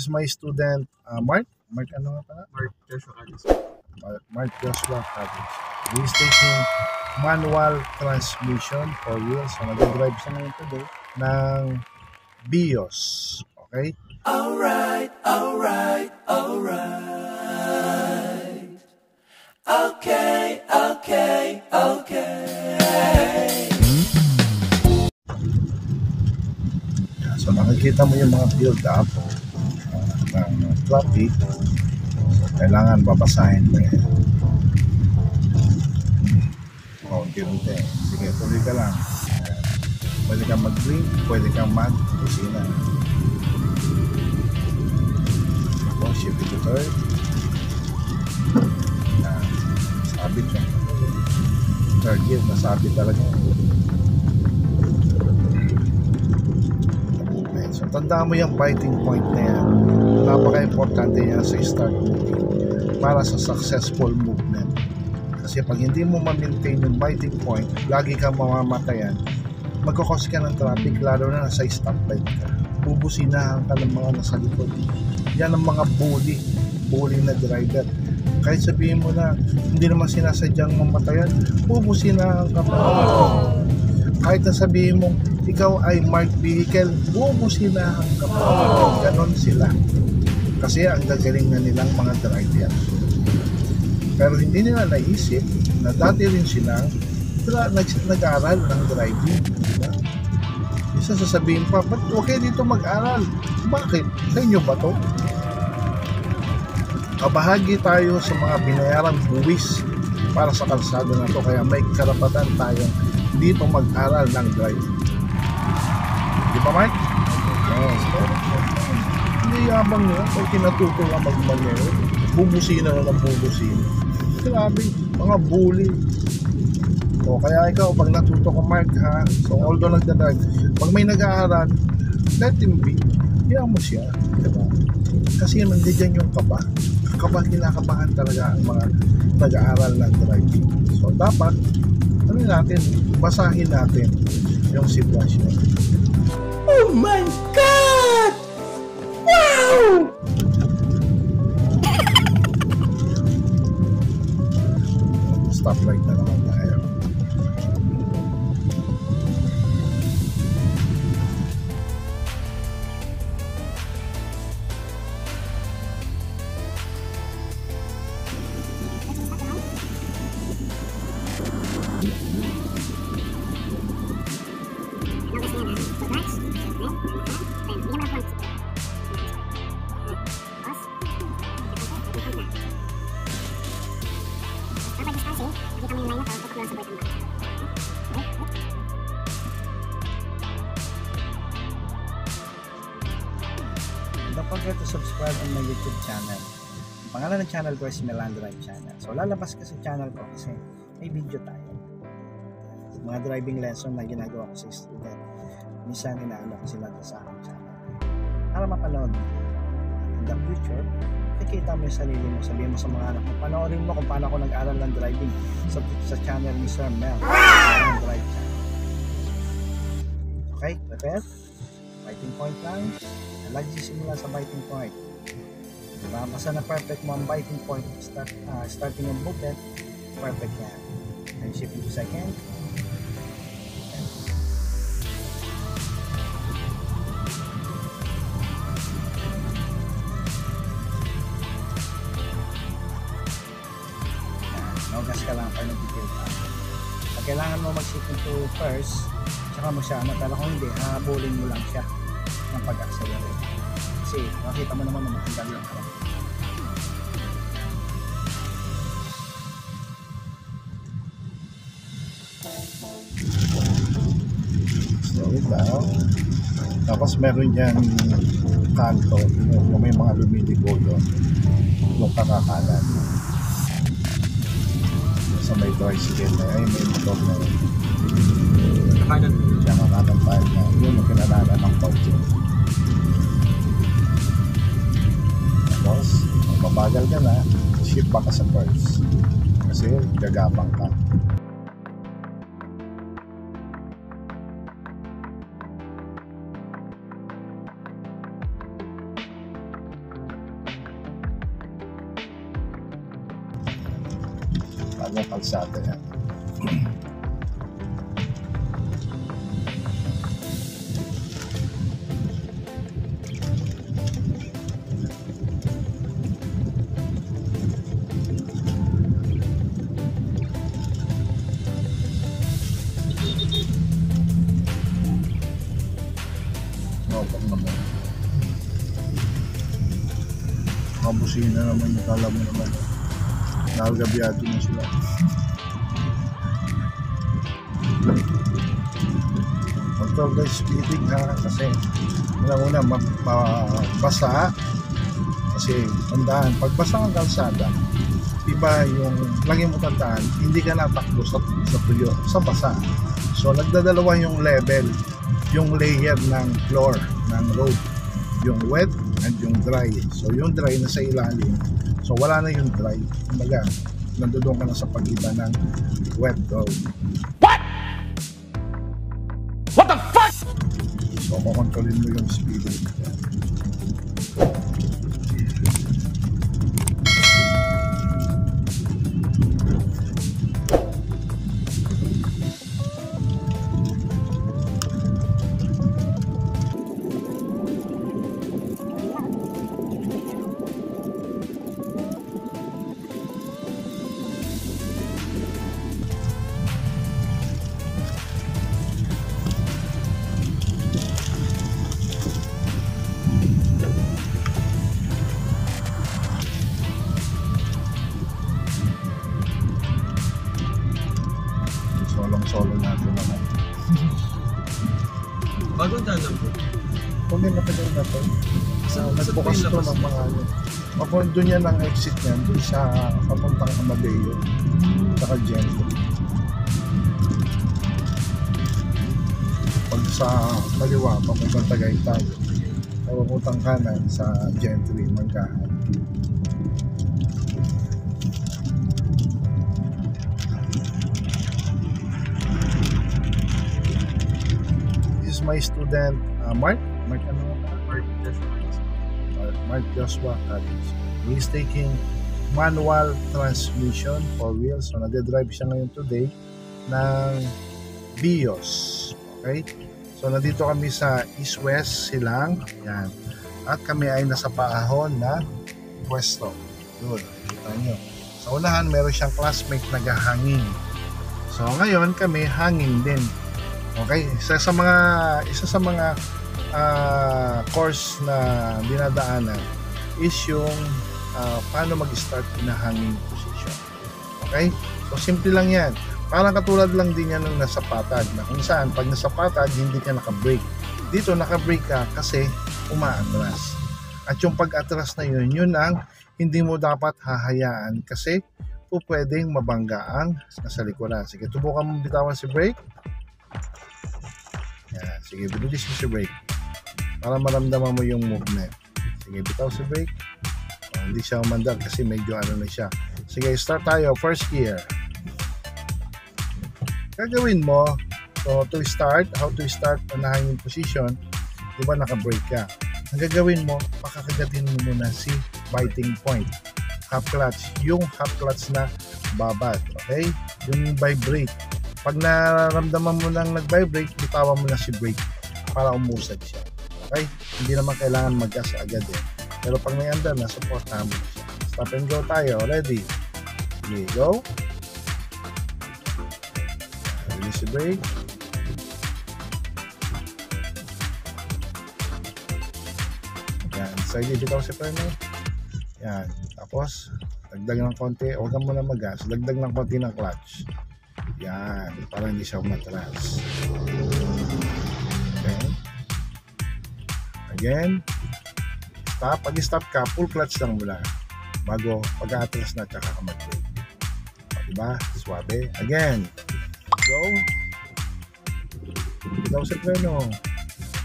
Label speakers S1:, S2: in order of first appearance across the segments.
S1: is my student, Mark. Mark, ano nga pala?
S2: Mark Joshua Addis.
S1: Mark Joshua Addis. He is taking manual transmission for wheels. So, nag-drive siya ngayon today ng Bios. Okay?
S3: Alright. Okay.
S1: So, nakikita mo yung mga build-up ng traffic. So, kailangan babasahin mo yan. Unti-unti. Sige, tuloy ka lang. Pwede kang mag-blink, pwede kang mag-kusina. O, shift it to third. Sabit yan. Third gear, nasabit talaga. Okay, so tandaan mo yung biting point na yan. Napaka-importante yan sa start moving para sa successful movement. Kasi pag hindi mo ma-maintain yung biting point, lagi kang mamamatayan, magkakos ka ng traffic, lalo na nasa stoplight ka. Bubusinahan ka ng mga nasa likod. Yan ang mga bully na driver. Kahit sabihin mo na hindi naman sinasadyang mamatayan, bubusinahan ka pa. Kahit na sabihin mo ikaw ay marked vehicle, bubusinahan ka pa. Ganon sila. Kasi ang gagaling na nilang mga driver. Pero hindi nila naisip na dati rin silang nag-aral ng driving. Diba? Isa sasabihin pa, ba't okay dito mag-aral? Bakit? Sa inyo ba to? Kabahagi tayo sa mga binayarang buwis para sa kalsada na to, kaya may karapatan tayo dito mag-aral ng driving. Di ba, Mike? Yes. Hindi yabang nyo, kaya kinatuto lang mag-manero, bubusina na ng bubusina. Grabe, mga bully. O kaya ikaw, pag natuto ko, Mark, ha, so although nagdadrive, pag may nag-aaral, let him be. Hiya mo siya, diba? Kasi nandiyan yung kaba. Kinakabahan talaga ang mga nag-aaral ng driving. So dapat, basahin natin yung sitwasyon.
S3: Oh my God! Wow!
S1: Stoplight na naman tayo.
S4: Don't forget to subscribe on my YouTube channel. Ang pangalan ng channel ko is Melan Drive Channel. So lalabas ka sa channel ko kasi may video tayo. Mga driving lesson na ginagawa ko sa student. Minsan inaano ko sila sa aking channel. Para mapanood in the future, nakikita mo yung sarili mo. Sabihin mo sa mga anak mo, panoorin mo kung paano ako nag-aral ng driving sa channel ni Sir Mel. Melan Drive Channel. Okay, prepare? Biting point lang. Lagi sisimula sa biting point. Diba? Basta na perfect mo ang biting point, starting yung movement, perfect yan. And shift to second. Naugas ka lang para nag-detail pa. Pag kailangan mo mag-shift to first, tsaka mo siya, pero kung hindi, habulin mo lang siya ng pag-accelerate. Kasi makita mo naman na matanggal lang ka.
S1: Slow it down. Tapos meron dyan kanto, yung may mga lumiligo doon. Yung kakakalan. Sa may tricycle na, ay may motor na yun.
S2: Kanan.
S1: Siya kakanan tayo na, yun yung kinalala ng kotse. Tapos, mabagal ka na, shift pa ka sa first. Kasi gagapang ka. bagong kalsada yan. Pag naman mabusina naman yung kala mo naman nagagabiado na sila. Control the speeding ha, kasi una mabasa kasi tandaan pag basa ang kalsada iba yung lagi mo tandaan hindi ka natakbo sa tuyo sa basa, so nagdadalawa yung level, yung layer ng floor ng road, yung wet and yung dry. So yung dry na sa ilalim, so wala na yung dry, kumbaga nandoon ka na sa pagitan ng wet road.
S3: What the fuck?
S1: So kukontrolin mo yung speed. Solo natin naman.
S2: Bagong daan lang po.
S1: Kung may matagal na to, nagbukas
S2: train
S1: to
S2: labas.
S1: ng mga ano. Kapag doon yan ang exit niyan, doon sa papuntang Amadeo, saka Gentry. Pag sa kaliwa, papuntang Tagaytay, papuntang kanan sa Gentry, Magkahan. My student Mark Joshua Carlos. He is taking manual transmission for wheels. So nade-drive siya ngayon today ng Bios. Okay? So nandito kami sa East-West Silang. Yan. At kami ay nasa paahon na pwesto. Doon. Kita nyo. Sa unahan meron siyang classmate naghahangin. So ngayon kami hangin din. Okay, isa sa mga course na dinadaanan is yung paano mag-start in a hanging position. Okay? So simple lang 'yan. Parang katulad lang din yan ng nasa patag, na kung saan pag nasa patag hindi ka naka-brake. Dito naka-brake ka kasi umaatras. At yung pag-atras na yun ang hindi mo dapat hahayaan kasi pwedeng mabangga ang nasa likuran. Sige, tubukan mo bitawan si brake. Yan. Sige, bilis mo si brake para maramdaman mo yung movement. Sige, bitaw si brake. Hindi siya umandar kasi medyo ano na siya. Sige, start tayo. First gear. Gagawin mo, so to start, how to start on a hanging position, di ba naka-brake ka? Ang gagawin mo, pakakagatin mo muna si biting point. Half clutch. Yung half clutch na babad. Okay? Yung vibrate. Pag nararamdaman mo nang nag-vibrate, bitawan mo na si brake para umusad siya. Okay? Hindi naman kailangan mag-gas agad eh. Pero pag may andar na, supportahan mo siya. Stop and go tayo. Ready? Okay, go. Release the brake. Yan. Steady, bitaw si preno. Yan. Tapos, dagdag ng konti. Huwag mo na mag-gas. Dagdag ng konti ng clutch. Yan, para hindi siya umatras. Okay. Again. Stop. Pag stop ka, full clutch lang mula. Bago pag-atras na, tsaka ka mag-brake. Diba? Suabe. Again. Go. Bitaw sa preno.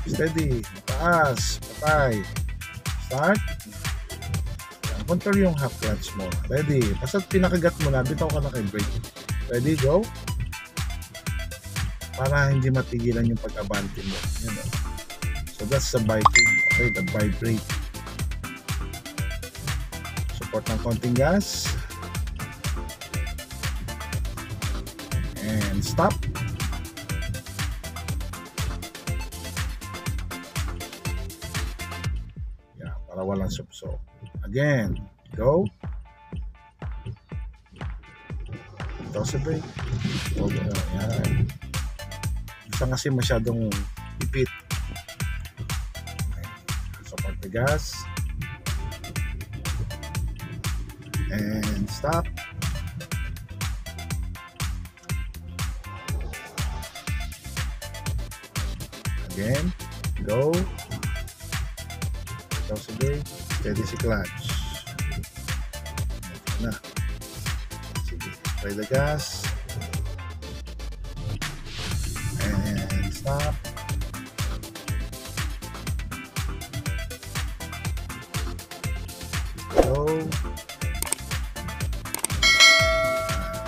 S1: Steady. Mataas. Patay. Start. Control yung half clutch mo. Ready. Basta pinakagat mo na, bitaw ka na kay brake. Ready, go. Para hindi matigilan yung pag-abante mo. Yan, oh. So that's the biting. Okay, the vibrate. Support ng konting gas. And stop. Yeah, para walang supso. Again, go. Toss a brake. Yan. Isa kasi masyadong ipit. So, pagtigas. And stop. Again, go. Toss a brake. Steady si clutch. Na. Sige, try the gas. And stop. Go.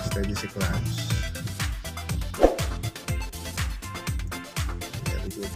S1: Steady si clutch. Very good.